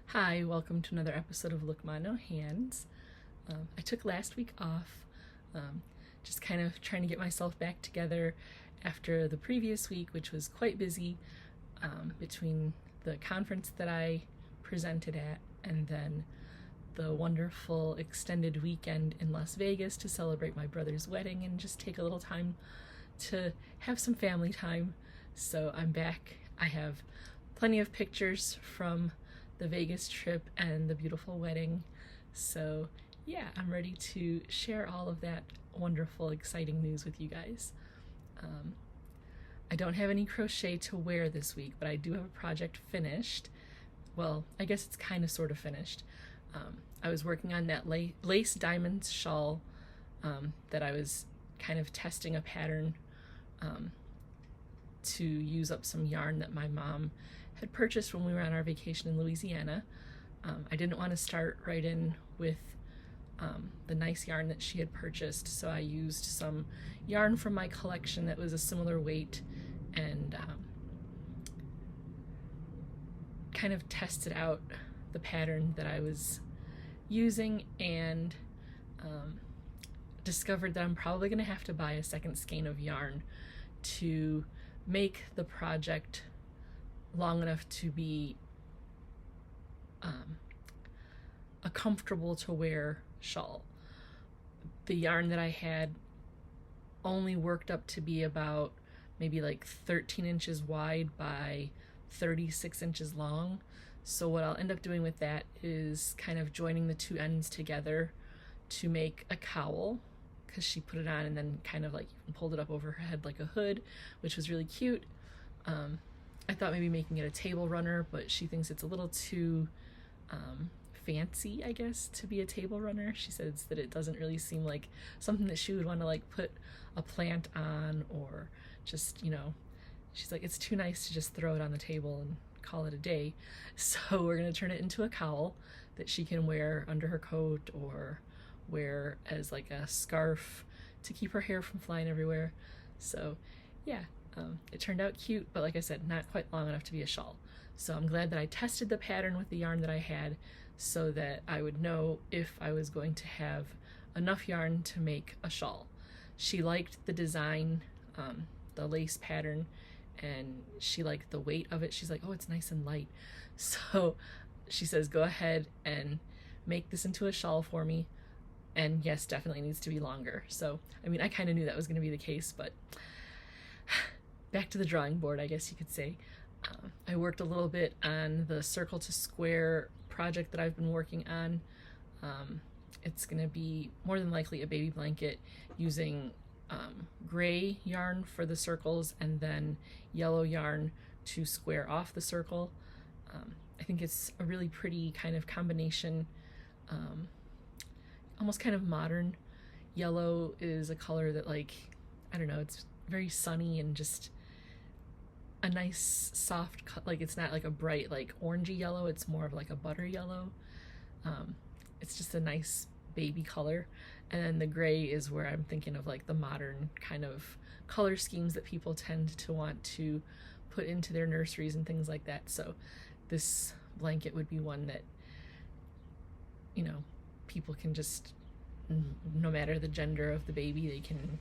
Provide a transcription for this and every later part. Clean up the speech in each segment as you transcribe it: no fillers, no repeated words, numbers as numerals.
Hi, welcome to another episode of Look Ma No Hands. I took last week off, just kind of trying to get myself back together after the previous week, which was quite busy between the conference that I presented at and then the wonderful extended weekend in Las Vegas to celebrate my brother's wedding and just take a little time to have some family time. So I'm back. I have plenty of pictures from the Vegas trip and the beautiful wedding. So yeah, I'm ready to share all of that wonderful, exciting news with you guys. I don't have any crochet to wear this week, but I do have a project finished. Well, I guess it's kind of sort of finished. I was working on that lace diamonds shawl that I was kind of testing a pattern to use up some yarn that my mom had purchased when we were on our vacation in Louisiana. I didn't want to start right in with the nice yarn that she had purchased, so I used some yarn from my collection that was a similar weight and kind of tested out the pattern that I was using and discovered that I'm probably going to have to buy a second skein of yarn to make the project long enough to be a comfortable to wear shawl. The yarn that I had only worked up to be about maybe like 13 inches wide by 36 inches long. So what I'll end up doing with that is kind of joining the two ends together to make a cowl, because she put it on and then kind of like pulled it up over her head like a hood, which was really cute. I thought maybe making it a table runner, but she thinks it's a little too fancy, I guess, to be a table runner. She says that it doesn't really seem like something that she would want to like put a plant on, or just, you know, she's like, it's too nice to just throw it on the table and call it a day. So we're going to turn it into a cowl that she can wear under her coat or wear as like a scarf to keep her hair from flying everywhere. So yeah, it turned out cute, but like I said, not quite long enough to be a shawl. So I'm glad that I tested the pattern with the yarn that I had so that I would know if I was going to have enough yarn to make a shawl. She liked the design, the lace pattern, and she liked the weight of it. She's like, oh, it's nice and light. So she says, go ahead and make this into a shawl for me. And yes, definitely needs to be longer. So, I mean, I kind of knew that was going to be the case, but back to the drawing board, I guess you could say. I worked a little bit on the circle to square project that I've been working on. It's going to be more than likely a baby blanket using gray yarn for the circles and then yellow yarn to square off the circle. I think it's a really pretty kind of combination, almost kind of modern. Yellow is a color that, like, I don't know, it's very sunny and just a nice soft, like, it's not like a bright like orangey yellow, it's more of like a butter yellow. It's just a nice baby color. And then the gray is where I'm thinking of like the modern kind of color schemes that people tend to want to put into their nurseries and things like that. So this blanket would be one that, you know, people can just, no matter the gender of the baby, they can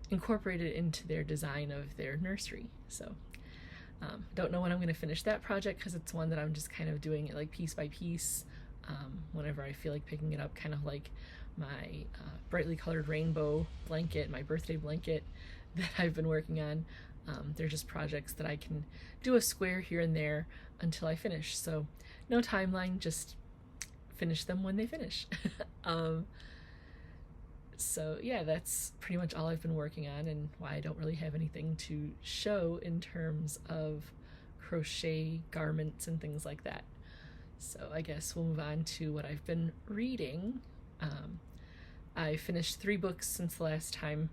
incorporate it into their design of their nursery. So don't know when I'm going to finish that project, because it's one that I'm just kind of doing it like piece by piece, whenever I feel like picking it up, kind of like my brightly colored rainbow blanket, my birthday blanket that I've been working on. They're just projects that I can do a square here and there until I finish. So no timeline, just finish them when they finish. So yeah, that's pretty much all I've been working on, and why I don't really have anything to show in terms of crochet garments and things like that. So I guess we'll move on to what I've been reading. I finished 3 books since the last time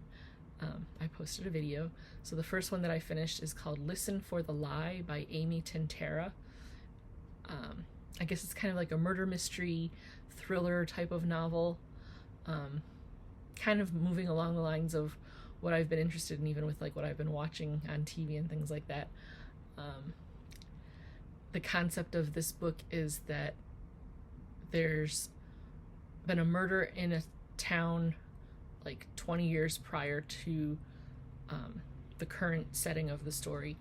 I posted a video. So the first one that I finished is called Listen for the Lie by Amy Tintera. I guess it's kind of like a murder mystery thriller type of novel. Kind of moving along the lines of what I've been interested in, even with like what I've been watching on TV and things like that. the concept of this book is that there's been a murder in a town like 20 years prior to the current setting of the story.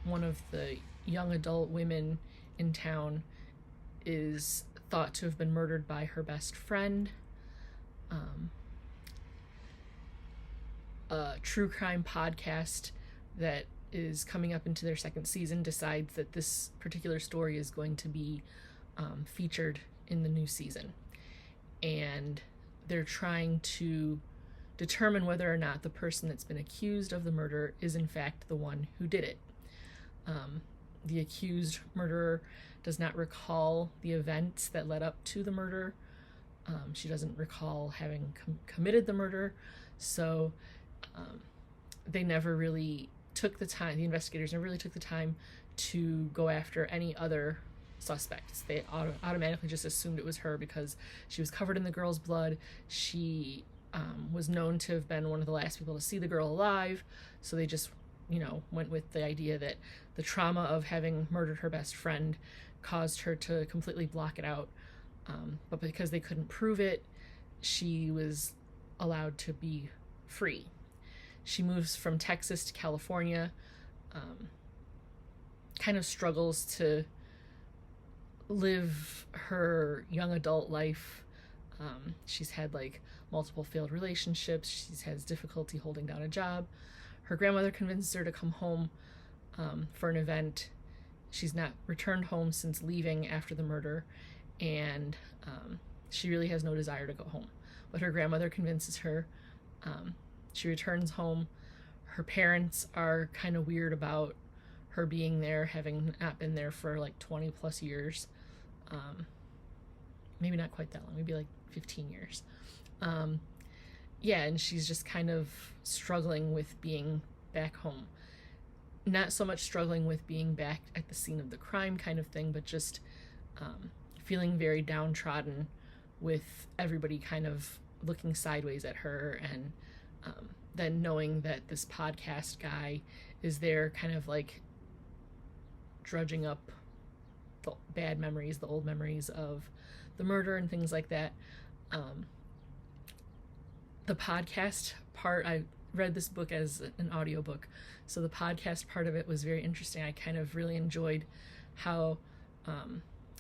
One of the young adult women in town is thought to have been murdered by her best friend. A true crime podcast that is coming up into their second season decides that this particular story is going to be featured in the new season. And they're trying to determine whether or not the person that's been accused of the murder is in fact the one who did it. The accused murderer does not recall the events that led up to the murder. She doesn't recall having committed the murder, so they never really took the time, the investigators never really took the time to go after any other suspects. They automatically just assumed it was her because she was covered in the girl's blood. She was known to have been one of the last people to see the girl alive, so they just, went with the idea that the trauma of having murdered her best friend caused her to completely block it out. But because they couldn't prove it, she was allowed to be free. She moves from Texas to California, kind of struggles to live her young adult life. She's had multiple failed relationships. She has difficulty holding down a job. Her grandmother convinces her to come home for an event. She's not returned home since leaving after the murder, and she really has no desire to go home. But her grandmother convinces her. She returns home. Her parents are kind of weird about her being there, having not been there for 20 plus years. Maybe not quite that long, maybe 15 years. And she's just kind of struggling with being back home. Not so much struggling with being back at the scene of the crime kind of thing, but just feeling very downtrodden with everybody kind of looking sideways at her, and then knowing that this podcast guy is there kind of drudging up the bad memories, the old memories of the murder and things like that. The podcast part, I read this book as an audiobook, so the podcast part of it was very interesting. I kind of really enjoyed how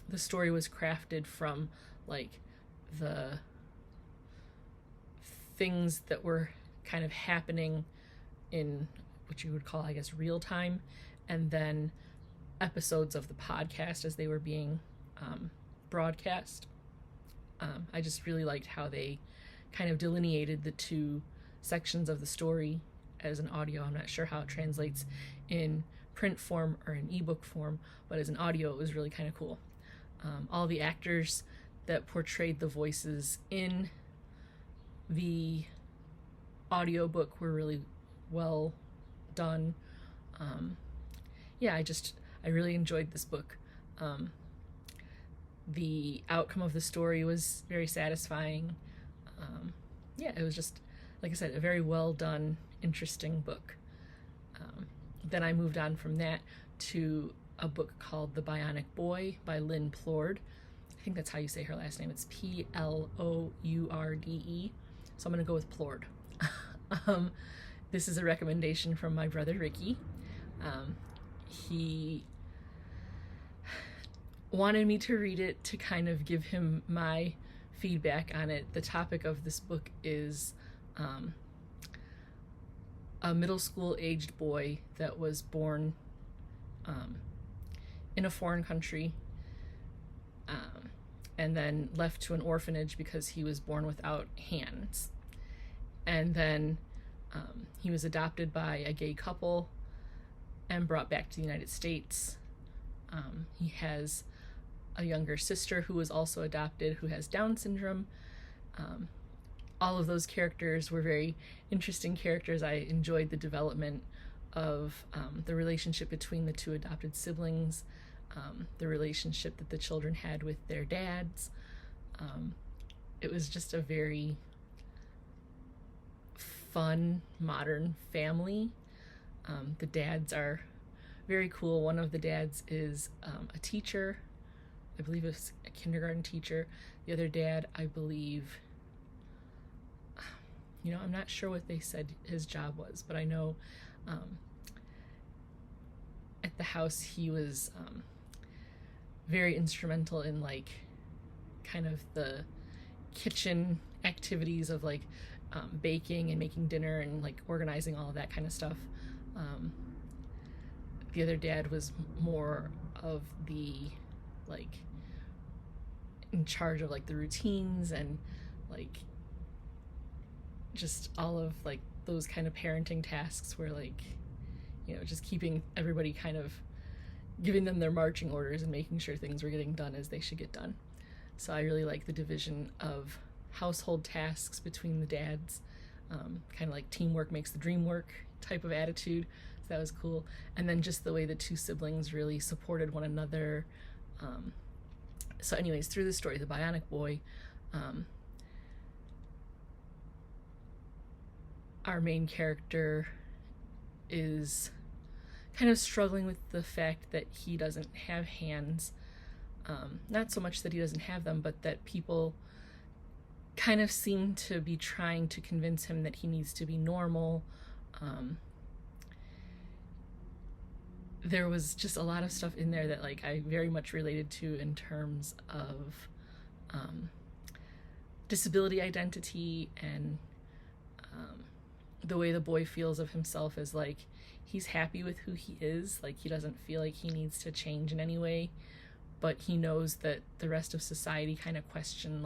the story was crafted from the things that were kind of happening in what you would call, I guess, real time, and then episodes of the podcast as they were being broadcast. I just really liked how they kind of delineated the two sections of the story as an audio. I'm not sure how it translates in print form or in ebook form, but as an audio, it was really kind of cool. All the actors that portrayed the voices in the audiobook were really well done. I really enjoyed this book. The outcome of the story was very satisfying. It was just, like I said, a very well done, interesting book. Then I moved on from that to a book called The Bionic Boy by Lynn Plourde. I think that's how you say her last name. It's Plourde. So I'm going to go with Plourde. This is a recommendation from my brother Ricky. He wanted me to read it to kind of give him my feedback on it. The topic of this book is a middle school aged boy that was born in a foreign country and then left to an orphanage because he was born without hands. And then he was adopted by a gay couple and brought back to the United States. He has a younger sister who was also adopted, who has Down syndrome. All of those characters were very interesting characters. I enjoyed the development of the relationship between the two adopted siblings, the relationship that the children had with their dads. It was just a very fun, modern family. The dads are very cool. One of the dads is a teacher. I believe it's a kindergarten teacher. The other dad, I believe, I'm not sure what they said his job was, but I know at the house he was very instrumental in like kind of the kitchen activities of like baking and making dinner and like organizing all of that kind of stuff. The other dad was more of the like in charge of like the routines and like just all of like those kind of parenting tasks where like just keeping everybody kind of giving them their marching orders and making sure things were getting done as they should get done. So I really like the division of household tasks between the dads, kind of like teamwork makes the dream work type of attitude. So that was cool. And then just the way the two siblings really supported one another. So anyways, through the story, the Bionic boy, our main character is kind of struggling with the fact that he doesn't have hands. Not so much that he doesn't have them, but that people kind of seem to be trying to convince him that he needs to be normal. There was just a lot of stuff in there that like I very much related to in terms of disability identity and the way the boy feels of himself as like he's happy with who he is, like he doesn't feel like he needs to change in any way, but he knows that the rest of society kind of question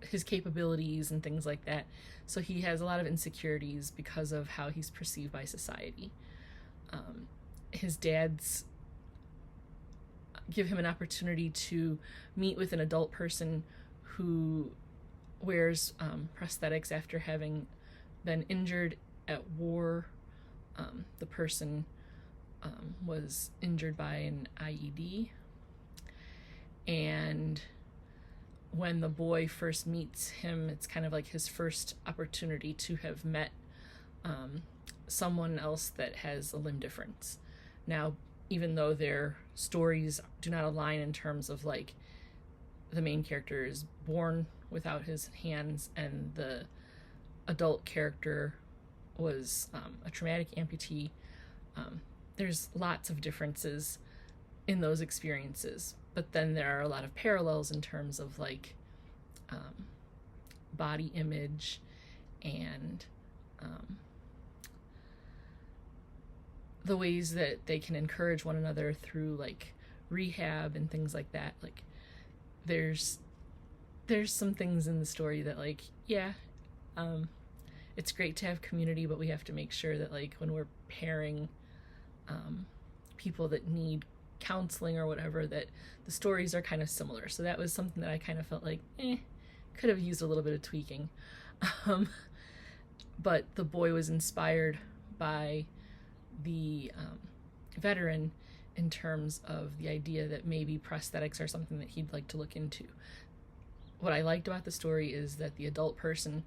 his capabilities and things like that. So he has a lot of insecurities because of how he's perceived by society. His dad's give him an opportunity to meet with an adult person who wears prosthetics after having been injured at war. The person was injured by an IED, and when the boy first meets him, it's kind of like his first opportunity to have met someone else that has a limb difference. Now, even though their stories do not align in terms of like the main character is born without his hands and the adult character was a traumatic amputee, there's lots of differences in those experiences, but then there are a lot of parallels in terms of like body image and the ways that they can encourage one another through like rehab and things like that. Like there's some things in the story that like, yeah, it's great to have community, but we have to make sure that like when we're pairing people that need counseling or whatever, that the stories are kind of similar. So that was something that I kind of felt like could have used a little bit of tweaking. But the boy was inspired by the veteran in terms of the idea that maybe prosthetics are something that he'd like to look into. What I liked about the story is that the adult person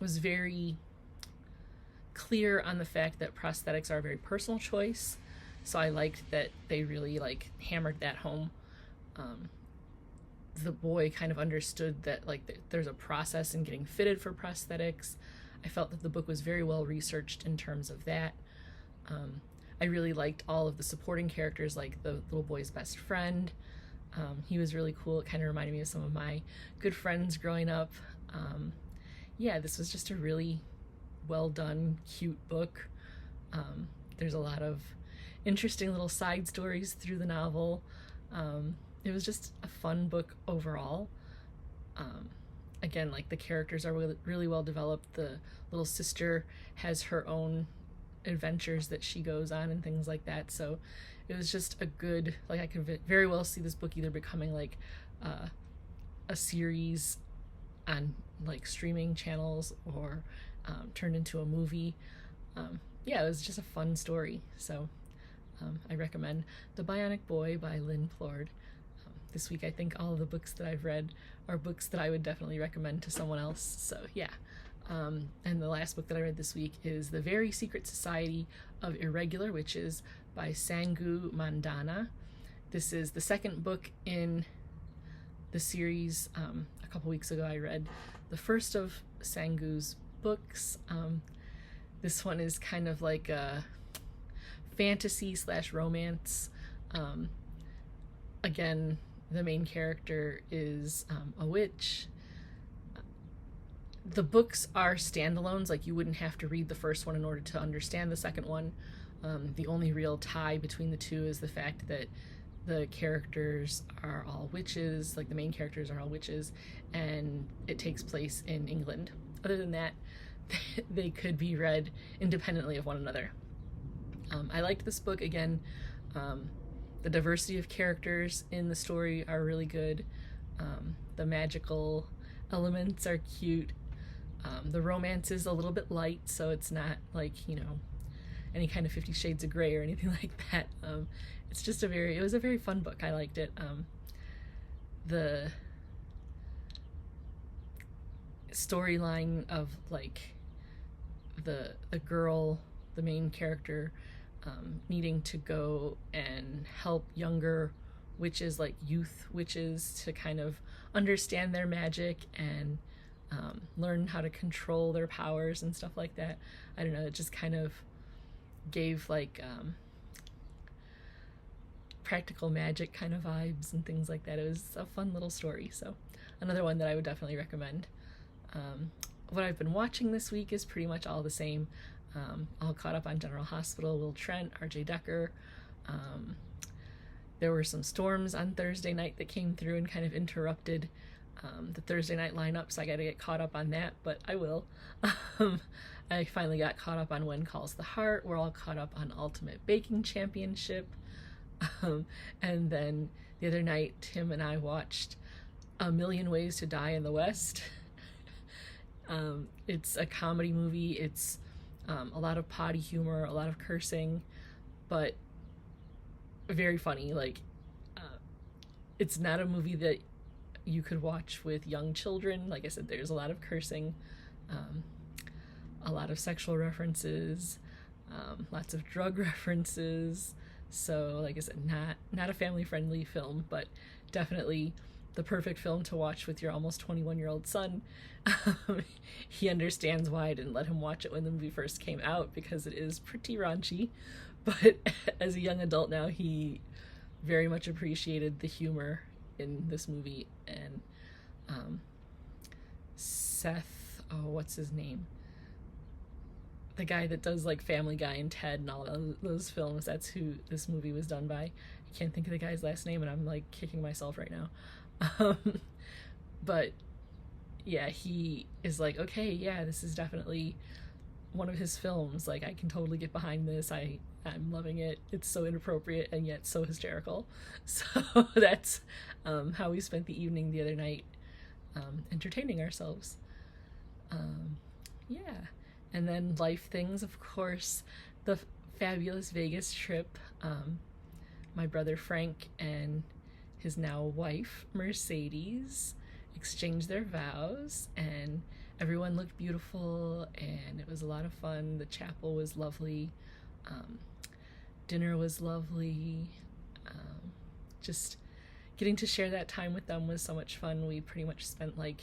was very clear on the fact that prosthetics are a very personal choice. So I liked that they really like hammered that home. The boy kind of understood that like there's a process in getting fitted for prosthetics. I felt that the book was very well researched in terms of that. I really liked all of the supporting characters, like the little boy's best friend. He was really cool. It kind of reminded me of some of my good friends growing up. Yeah, this was just a really well done, cute book. There's a lot of interesting little side stories through the novel. It was just a fun book overall. Again, like the characters are really well developed. The little sister has her own adventures that she goes on and things like that. So it was just a good, like I could very well see this book either becoming like a series on like streaming channels or turned into a movie. Yeah, it was just a fun story. So I recommend The Bionic Boy by Lynn Plourde. This week I think all of the books that I've read are books that I would definitely recommend to someone else. So yeah, And the last book that I read this week is The Very Secret Society of Irregular Witches by Sangu Mandanna. This is the second book in the series. A couple weeks ago I read the first of Sangu's books. This one is kind of like a fantasy / romance. Again, the main character is a witch. The books are standalones, like you wouldn't have to read the first one in order to understand the second one. The only real tie between the two is the fact that the characters are all witches, like the main characters are all witches, and it takes place in England. Other than that, they could be read independently of one another. I liked this book. Again, the diversity of characters in the story are really good. The magical elements are cute. The romance is a little bit light, so it's not like, you know, any kind of 50 Shades of Grey or anything like that. It's just it was a very fun book. I liked it. The storyline of like the girl, the main character, needing to go and help younger witches, like youth witches, to kind of understand their magic and learn how to control their powers and stuff like that. I don't know, it just kind of gave like practical magic kind of vibes and things like that. It was a fun little story, so another one that I would definitely recommend. What I've been watching this week is pretty much all the same. All caught up on General Hospital, Will Trent, RJ Decker. There were some storms on Thursday night that came through and kind of interrupted the Thursday night lineup, so I got to get caught up on that, but I will. I finally got caught up on When Calls the Heart. We're all caught up on Ultimate Baking Championship. And then the other night, Tim and I watched A Million Ways to Die in the West. It's a comedy movie. It's a lot of potty humor, a lot of cursing, but very funny. Like, it's not a movie that you could watch with young children. Like I said, there's a lot of cursing, a lot of sexual references, lots of drug references. So, like I said, not a family-friendly film, but definitely the perfect film to watch with your almost 21-year-old son. He understands why I didn't let him watch it when the movie first came out, because it is pretty raunchy. But as a young adult now, he very much appreciated the humor in this movie. And Seth, what's his name? The guy that does like Family Guy and Ted and all those films, that's who this movie was done by. I can't think of the guy's last name, and I'm like kicking myself right now. But yeah, he is like, okay, yeah, this is definitely one of his films. Like, I can totally get behind this. I'm loving it. It's so inappropriate and yet so hysterical. So that's how we spent the evening the other night, entertaining ourselves. Yeah. And then life things, of course, the fabulous Vegas trip. My brother Frank and his now wife Mercedes exchanged their vows, and everyone looked beautiful, and it was a lot of fun. The chapel was lovely. Dinner was lovely. Just getting to share that time with them was so much fun. We pretty much spent like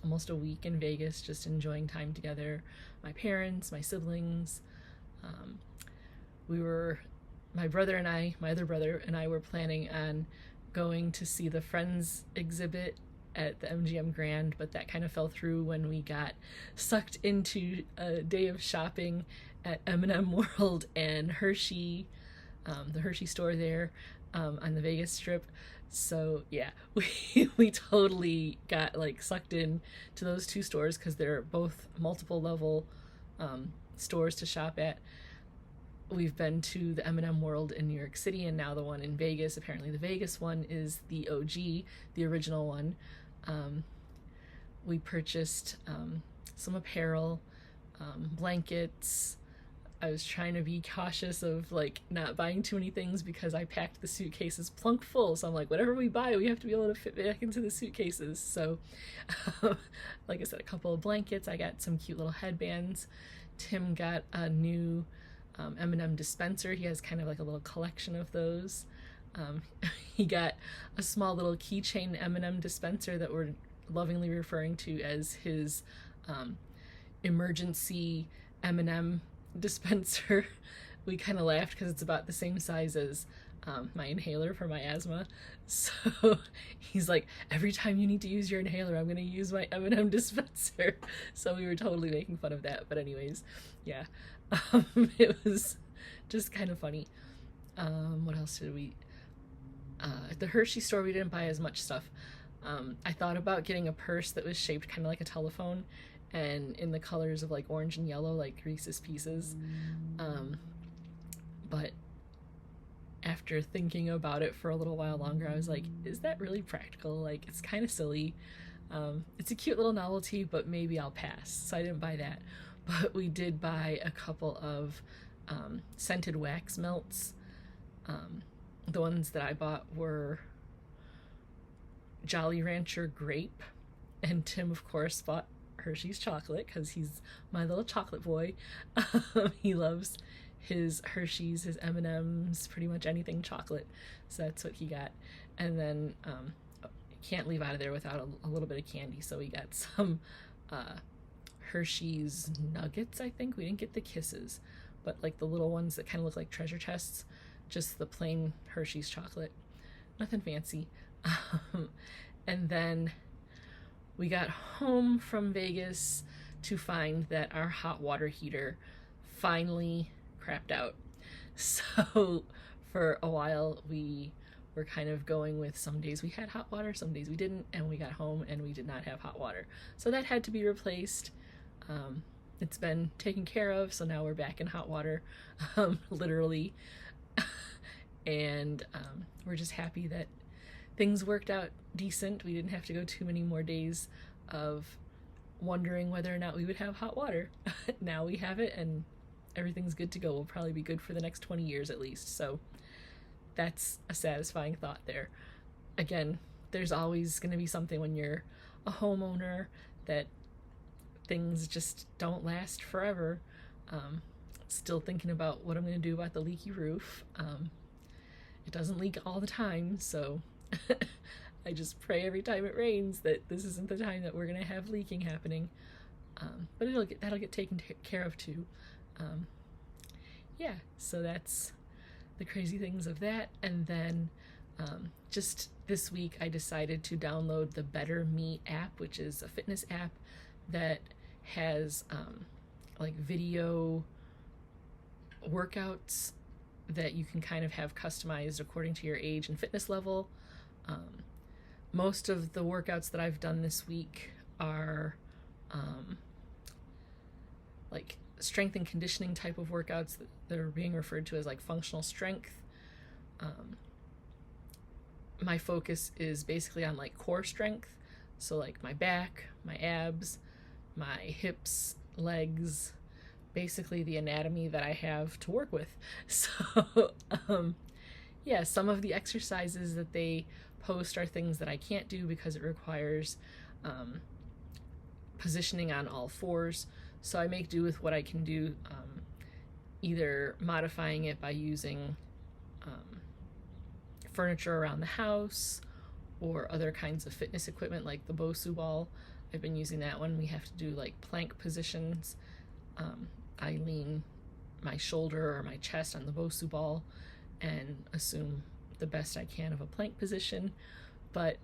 almost a week in Vegas just enjoying time together. My parents, my siblings. My brother and I, my other brother and I were planning on going to see the Friends exhibit at the MGM Grand, but that kind of fell through when we got sucked into a day of shopping at M&M World and Hershey, the Hershey store there on the Vegas Strip. So yeah, we totally got like sucked in to those two stores because they're both multiple level stores to shop at. We've been to the M&M World in New York City and now the one in Vegas. Apparently the Vegas one is the OG, the original one. We purchased some apparel, blankets. I was trying to be cautious of like not buying too many things because I packed the suitcases plunk full. So I'm like, whatever we buy, we have to be able to fit back into the suitcases. So, like I said, a couple of blankets. I got some cute little headbands. Tim got a new M&M dispenser. He has kind of like a little collection of those. He got a small little keychain M&M dispenser that we're lovingly referring to as his emergency M&M dispenser. We kind of laughed because it's about the same size as my inhaler for my asthma. So he's like, every time you need to use your inhaler, I'm going to use my M&M dispenser. So we were totally making fun of that. But anyways, yeah, it was just kind of funny. What else did we... at the Hershey store, we didn't buy as much stuff. I thought about getting a purse that was shaped kind of like a telephone and in the colors of like orange and yellow, like Reese's Pieces. But after thinking about it for a little while longer, I was like, is that really practical? Like, it's kind of silly. It's a cute little novelty, but maybe I'll pass. So I didn't buy that. But we did buy a couple of scented wax melts. The ones that I bought were Jolly Rancher grape, and Tim, of course, bought Hershey's chocolate because he's my little chocolate boy. He loves his Hershey's, his M&Ms, pretty much anything chocolate, so that's what he got. And then can't leave out of there without a little bit of candy, so we got some Hershey's nuggets. I think we didn't get the Kisses, but like the little ones that kind of look like treasure chests, just the plain Hershey's chocolate, nothing fancy. And then we got home from Vegas to find that our hot water heater finally crapped out. So for a while we were kind of going with some days we had hot water, some days we didn't, and we got home and we did not have hot water. So that had to be replaced. It's been taken care of, so now we're back in hot water, literally. And we're just happy that things worked out decent. We didn't have to go too many more days of wondering whether or not we would have hot water. Now we have it and everything's good to go. We'll probably be good for the next 20 years at least. So that's a satisfying thought there. Again, there's always going to be something when you're a homeowner that things just don't last forever. Still thinking about what I'm going to do about the leaky roof. It doesn't leak all the time, so I just pray every time it rains that this isn't the time that we're going to have leaking happening. But that'll get taken care of too. Yeah, so that's the crazy things of that. And then just this week I decided to download the Better Me app, which is a fitness app that has like video workouts that you can kind of have customized according to your age and fitness level. Most of the workouts that I've done this week are like strength and conditioning type of workouts that are being referred to as like functional strength. My focus is basically on like core strength, so like my back, my abs, my hips, legs, basically the anatomy that I have to work with. So yeah, some of the exercises that they post are things that I can't do because it requires positioning on all fours. So I make do with what I can do, either modifying it by using furniture around the house or other kinds of fitness equipment like the Bosu ball. I've been using that one. We have to do like plank positions. I lean my shoulder or my chest on the Bosu ball and assume the best I can of a plank position. But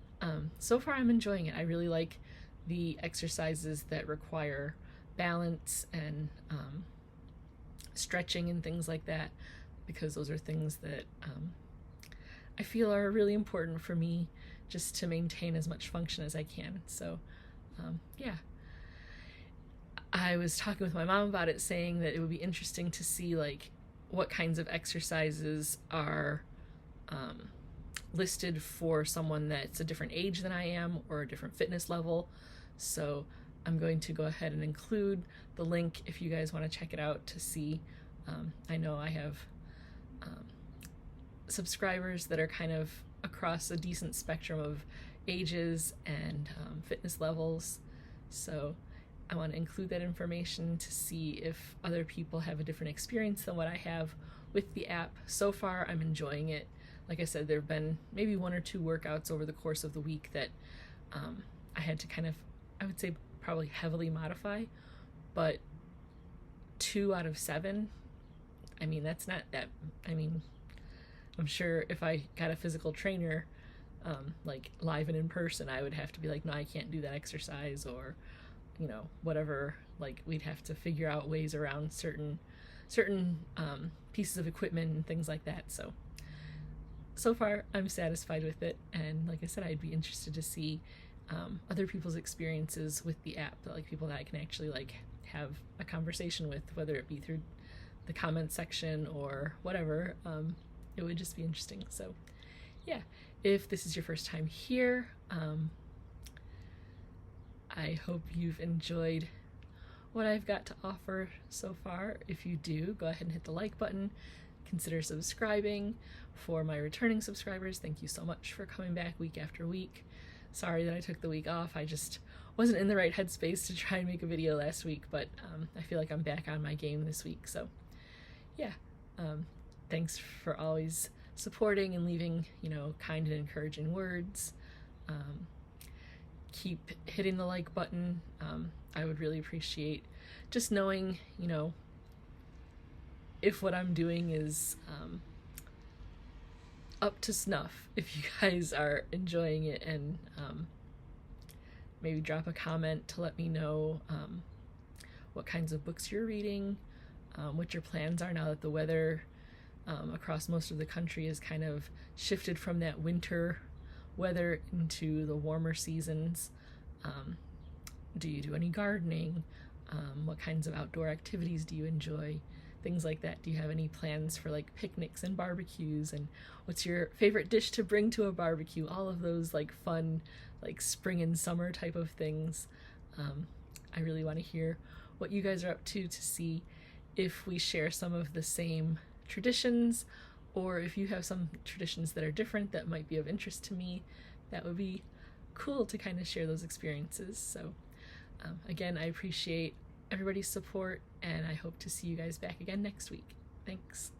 so far I'm enjoying it. I really like the exercises that require balance and stretching and things like that, because those are things that I feel are really important for me just to maintain as much function as I can. So yeah. I was talking with my mom about it, saying that it would be interesting to see like what kinds of exercises are listed for someone that's a different age than I am or a different fitness level. So I'm going to go ahead and include the link if you guys want to check it out to see I know I have subscribers that are kind of across a decent spectrum of ages and fitness levels, so I want to include that information to see if other people have a different experience than what I have with the app. So far, I'm enjoying it. Like I said, there have been maybe 1 or 2 workouts over the course of the week that I had to kind of, I would say, probably heavily modify, but 2 out of 7, I mean, that's not that, I mean, I'm sure if I got a physical trainer, like live and in person, I would have to be like, no, I can't do that exercise, or, you know, whatever. Like, we'd have to figure out ways around certain pieces of equipment and things like that. So far, I'm satisfied with it, and like I said, I'd be interested to see other people's experiences with the app, like people that I can actually like have a conversation with, whether it be through the comment section or whatever. It would just be interesting. So yeah, if this is your first time here, I hope you've enjoyed what I've got to offer so far. If you do, go ahead and hit the like button. Consider subscribing. For my returning subscribers, thank you so much for coming back week after week. Sorry that I took the week off. I just wasn't in the right headspace to try and make a video last week, but I feel like I'm back on my game this week. So yeah, thanks for always supporting and leaving, you know, kind and encouraging words. Keep hitting the like button. I would really appreciate just knowing, you know, if what I'm doing is up to snuff, if you guys are enjoying it, and maybe drop a comment to let me know what kinds of books you're reading, what your plans are now that the weather across most of the country is kind of shifted from that winter weather into the warmer seasons. Do you do any gardening? What kinds of outdoor activities do you enjoy? Things like that. Do you have any plans for like picnics and barbecues? And what's your favorite dish to bring to a barbecue? All of those like fun, like spring and summer type of things. I really want to hear what you guys are up to see if we share some of the same traditions, or if you have some traditions that are different that might be of interest to me. That would be cool to kind of share those experiences. So again, I appreciate everybody's support, and I hope to see you guys back again next week. Thanks.